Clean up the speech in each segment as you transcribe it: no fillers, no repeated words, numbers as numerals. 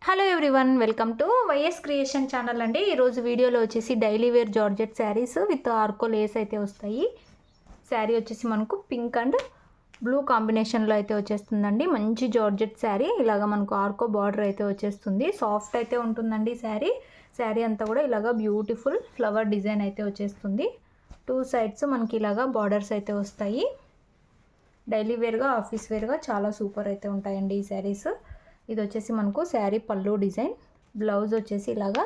Hello everyone, welcome to YS creation channel అండి. ఈరోజు వీడియోలో వచ్చేసి daily wear georgette saris with ఆర్కో లేస్ అయితే వస్తాయి. శారీ వచ్చేసి మనకు పింక్ అండ్ బ్లూ కాంబినేషన్లో అయితే వచ్చేస్తుందండి. మంచి జార్జెట్ శారీ, ఇలాగ మనకు ఆర్కో బార్డర్ అయితే వచ్చేస్తుంది. సాఫ్ట్ అయితే ఉంటుందండి శారీ అంతా కూడా ఇలాగ బ్యూటిఫుల్ ఫ్లవర్ డిజైన్ అయితే వచ్చేస్తుంది. టూ సైడ్స్ మనకి ఇలాగ బార్డర్స్ అయితే వస్తాయి. డైలీ వేర్గా ఆఫీస్ వేర్గా చాలా సూపర్ అయితే ఉంటాయండి ఈ శారీస్. ఇది వచ్చేసి మనకు శారీ పళ్ళు డిజైన్, బ్లౌజ్ వచ్చేసి ఇలాగా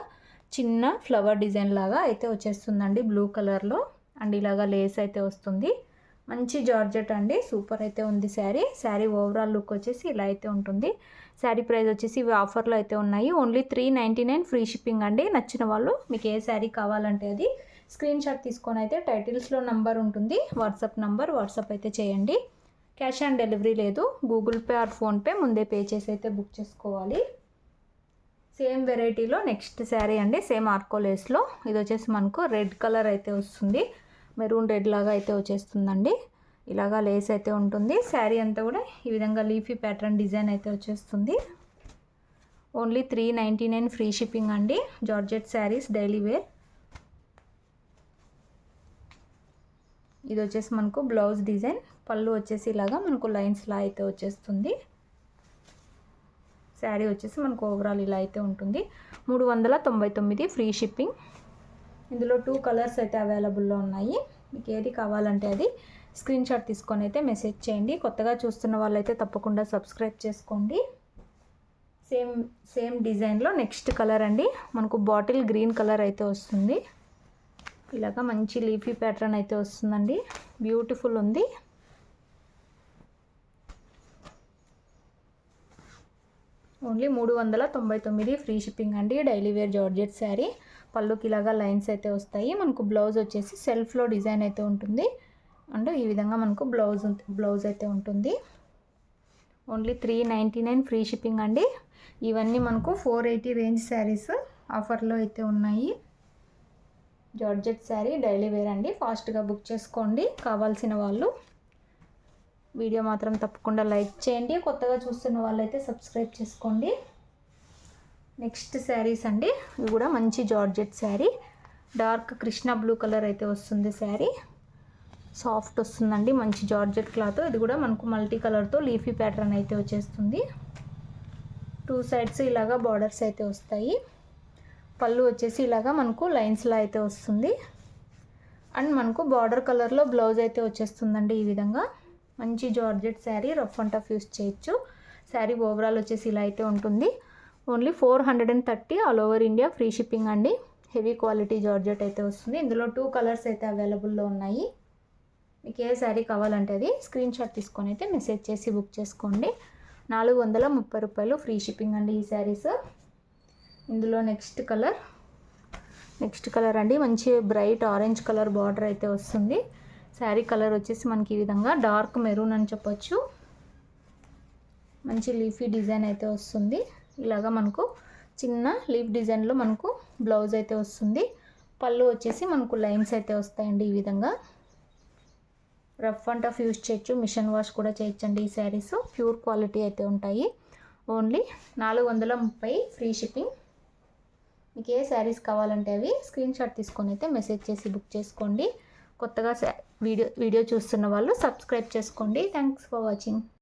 చిన్న ఫ్లవర్ డిజైన్ లాగా అయితే వచ్చేస్తుందండి బ్లూ కలర్లో. అండ్ ఇలాగా లేస్ అయితే వస్తుంది. మంచి జార్జెట్ అండి, సూపర్ అయితే ఉంది శారీ ఓవరాల్ లుక్ వచ్చేసి ఇలా అయితే ఉంటుంది. శారీ ప్రైస్ వచ్చేసి ఇవి ఆఫర్లో అయితే ఉన్నాయి. ఓన్లీ 399 ఫ్రీ షిప్పింగ్ అండి. నచ్చిన వాళ్ళు మీకు ఏ శారీ కావాలంటే అది స్క్రీన్ షాట్ తీసుకొని అయితే టైటిల్స్లో నంబర్ ఉంటుంది, వాట్సాప్ అయితే చేయండి. క్యాష్ ఆన్ డెలివరీ లేదు, గూగుల్ పే ఆర్ ఫోన్పే ముందే పే చేసి అయితే బుక్ చేసుకోవాలి. సేమ్ వెరైటీలో నెక్స్ట్ శారీ అండి, సేమ్ ఆర్కో లేస్లో. ఇది వచ్చేసి మనకు రెడ్ కలర్ అయితే వస్తుంది, మెరూన్ రెడ్ లాగా అయితే వచ్చేస్తుందండి. ఇలాగా లేస్ అయితే ఉంటుంది. శారీ అంతా కూడా ఈ విధంగా లీఫీ ప్యాటర్న్ డిజైన్ అయితే వచ్చేస్తుంది. ఓన్లీ 399 ఫ్రీ షిప్పింగ్ అండి. Georgette saris daily wear. ఇది వచ్చేసి మనకు బ్లౌజ్ డిజైన్, పళ్ళు వచ్చేసి ఇలాగా మనకు లైన్స్లా అయితే వచ్చేస్తుంది. శారీ వచ్చేసి మనకు ఓవరాల్ ఇలా అయితే ఉంటుంది. 399 ఫ్రీ షిప్పింగ్. ఇందులో 2 కలర్స్ అయితే అవైలబుల్లో ఉన్నాయి. మీకు ఏది కావాలంటే అది స్క్రీన్ షాట్ తీసుకొని అయితే మెసేజ్ చేయండి. కొత్తగా చూస్తున్న వాళ్ళైతే తప్పకుండా సబ్స్క్రైబ్ చేసుకోండి. సేమ్ డిజైన్లో నెక్స్ట్ కలర్ అండి, మనకు బాటిల్ గ్రీన్ కలర్ అయితే వస్తుంది. ఇలాగా మంచి లీఫీ ప్యాటర్న్ అయితే వస్తుందండి, బ్యూటిఫుల్ ఉంది. ఓన్లీ 399 ఫ్రీ షిప్పింగ్ అండి. Daily wear georgette sari. పళ్ళుకి ఇలాగా లైన్స్ అయితే వస్తాయి. మనకు బ్లౌజ్ వచ్చేసి సెల్ఫ్లో డిజైన్ అయితే ఉంటుంది. అండ్ ఈ విధంగా మనకు బ్లౌజ్ అయితే ఉంటుంది. ఓన్లీ 399 ఫ్రీ షిప్పింగ్ అండి. ఇవన్నీ మనకు 480 రేంజ్ శారీస్ ఆఫర్లో అయితే ఉన్నాయి. జార్జెట్ శారీ డైలీ వేర్ అండి. ఫాస్ట్గా బుక్ చేసుకోండి కావాల్సిన వాళ్ళు. వీడియో మాత్రం తప్పకుండా లైక్ చేయండి. కొత్తగా చూస్తున్న వాళ్ళైతే సబ్స్క్రైబ్ చేసుకోండి. నెక్స్ట్ శారీస్ అండి, ఇవి కూడా మంచి georgette sari. Dark Krishna blue colour అయితే వస్తుంది. శారీ సాఫ్ట్ వస్తుందండి, మంచి జార్జెట్ క్లాత్. ఇది కూడా మనకు మల్టీ కలర్తో లీఫీ ప్యాటర్న్ అయితే వచ్చేస్తుంది. 2 సైడ్స్ ఇలాగా బార్డర్స్ అయితే వస్తాయి. పళ్ళు వచ్చేసి ఇలాగా మనకు లైన్స్లా అయితే వస్తుంది. అండ్ మనకు బార్డర్ కలర్లో బ్లౌజ్ అయితే వచ్చేస్తుందండి. ఈ విధంగా మంచి georgette sari, rough and tough use చేయొచ్చు. శారీ ఓవరాల్ వచ్చేసి ఇలా అయితే ఉంటుంది. Only 430 all over India free shipping అండి. హెవీ క్వాలిటీ జార్జెట్ అయితే వస్తుంది. ఇందులో 2 కలర్స్ అయితే అవైలబుల్లో ఉన్నాయి. మీకు ఏ శారీ కావాలంటే అది స్క్రీన్ షాట్ తీసుకొని అయితే మెసేజ్ చేసి బుక్ చేసుకోండి. 430 రూపాయలు ఫ్రీ షిప్పింగ్ అండి ఈ శారీస్. ఇందులో నెక్స్ట్ కలర్ అండి, మంచి బ్రైట్ ఆరెంజ్ కలర్ బార్డర్ అయితే వస్తుంది. శారీ కలర్ వచ్చేసి మనకి ఈ విధంగా డార్క్ మెరూన్ అని చెప్పొచ్చు. మంచి లీఫీ డిజైన్ అయితే వస్తుంది. ఇలాగా మనకు చిన్న లీఫ్ డిజైన్లో మనకు బ్లౌజ్ అయితే వస్తుంది. పళ్ళు వచ్చేసి మనకు లైన్స్ అయితే వస్తాయండి. ఈ విధంగా రఫ్ అండ్ టఫ్ యూస్ చేయొచ్చు, మిషన్ వాష్ కూడా చేయొచ్చండి. ఈ శారీస్ ప్యూర్ క్వాలిటీ అయితే ఉంటాయి. Only 430 free shipping. మీకు ఏ శారీస్ కావాలంటే అవి స్క్రీన్ షాట్ తీసుకొని అయితే మెసేజ్ చేసి బుక్ చేసుకోండి. కొత్తగా వీడియో చూస్తున్న వాళ్ళు సబ్స్క్రైబ్ చేసుకోండి. Thanks for watching.